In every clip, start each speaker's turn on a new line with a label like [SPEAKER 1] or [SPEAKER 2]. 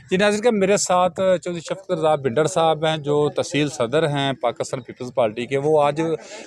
[SPEAKER 1] जी नाज़रीन का मेरे साथ चौधरी शफ़क़त रज़ा भिंडर साहब हैं जो तहसील सदर हैं पाकिस्तान पीपल्स पार्टी के। वो आज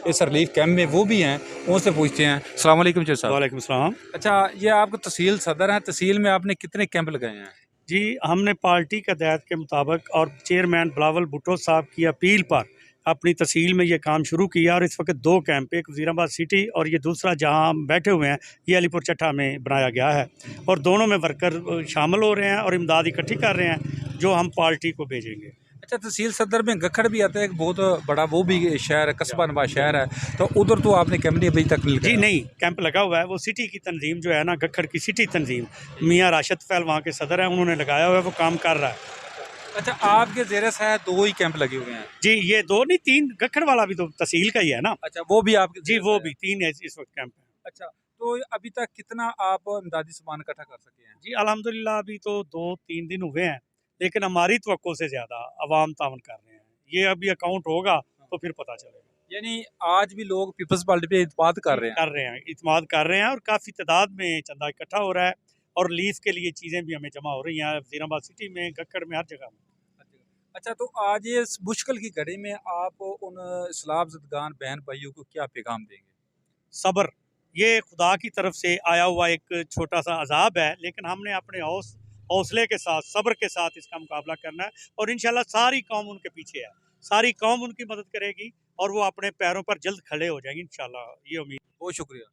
[SPEAKER 1] इस रिलीफ कैंप में वो भी हैं, उनसे पूछते हैं। अस्सलाम वालेकुम चौधरी साहब।
[SPEAKER 2] वालेकुम सलाम।
[SPEAKER 1] अच्छा, ये आपको तहसील सदर हैं, तहसील में आपने कितने कैंप लगाए हैं?
[SPEAKER 2] जी, हमने पार्टी के हदायत के मुताबिक और चेयरमैन बिलावल भुट्टो साहब की अपील पर अपनी तहसील में ये काम शुरू किया और इस वक्त 2 कैंप, एक वज़ीराबाद सिटी और ये दूसरा जहां हम बैठे हुए हैं ये अलीपुर चट्टा में बनाया गया है और दोनों में वर्कर शामिल हो रहे हैं और इमदाद इकट्ठी कर रहे हैं जो हम पार्टी को भेजेंगे।
[SPEAKER 1] अच्छा, तहसील सदर में गखड़ भी आता है, एक बहुत बड़ा वो भी शहर है, कस्बा नुमा शहर है, तो उधर तो आपने कैंप नहीं अभी तक नहीं
[SPEAKER 2] जी
[SPEAKER 1] लगाया?
[SPEAKER 2] नहीं, कैंप लगा हुआ है। वो सिटी की तंजीम जो है ना, गखड़ की सिटी तंजीम, मियाँ राशिद फैल वहाँ के सदर हैं, उन्होंने लगाया हुआ है, वो काम कर रहा है।
[SPEAKER 1] अच्छा, आपके ज़ेरे साया 2 ही कैंप लगे हुए हैं?
[SPEAKER 2] जी, ये 2 नहीं 3, गखड़ वाला भी तो तहसील का ही है ना।
[SPEAKER 1] अच्छा, वो भी आपके
[SPEAKER 2] जी,
[SPEAKER 1] ज़ेरे
[SPEAKER 2] वो
[SPEAKER 1] साया
[SPEAKER 2] भी 3 है इस वक्त कैंप है।
[SPEAKER 1] अच्छा, तो अभी तक कितना आप इमदादी सामान इकट्ठा कर सके हैं?
[SPEAKER 2] जी, अल्हम्दुलिल्लाह अभी तो 2-3 दिन हुए हैं, लेकिन हमारी तवक्को से ज़्यादा अवाम तावन कर रहे हैं। ये अभी अकाउंट होगा तो फिर पता चलेगा।
[SPEAKER 1] यानी आज भी लोग पीपल्स पार्टी पे इत्मीनान कर
[SPEAKER 2] जी,
[SPEAKER 1] रहे हैं?
[SPEAKER 2] कर रहे हैं, इत्मीनान कर रहे हैं और काफ़ी तादाद में चंदा इकट्ठा हो रहा है और लीज़ के लिए चीज़ें भी हमें जमा हो रही हैं, वज़ीराबाद सिटी में, गक्कड़ में, हर जगह में।
[SPEAKER 1] अच्छा, तो आज ये इस मुश्किल की घड़ी में आप उन इस्लाम ज़दगान बहन भाइयों को क्या पैगाम देंगे?
[SPEAKER 2] सब्र, ये खुदा की तरफ से आया हुआ एक छोटा-सा अज़ाब है, लेकिन हमने अपने हौसले के साथ, सब्र के साथ इसका मुकाबला करना है और इंशाल्लाह सारी कौम उनके पीछे है। सारी कौम उनकी मदद करेगी और वो अपने पैरों पर जल्द खड़े हो जाएंगे इंशाल्लाह, ये उम्मीद।
[SPEAKER 1] बहुत शुक्रिया।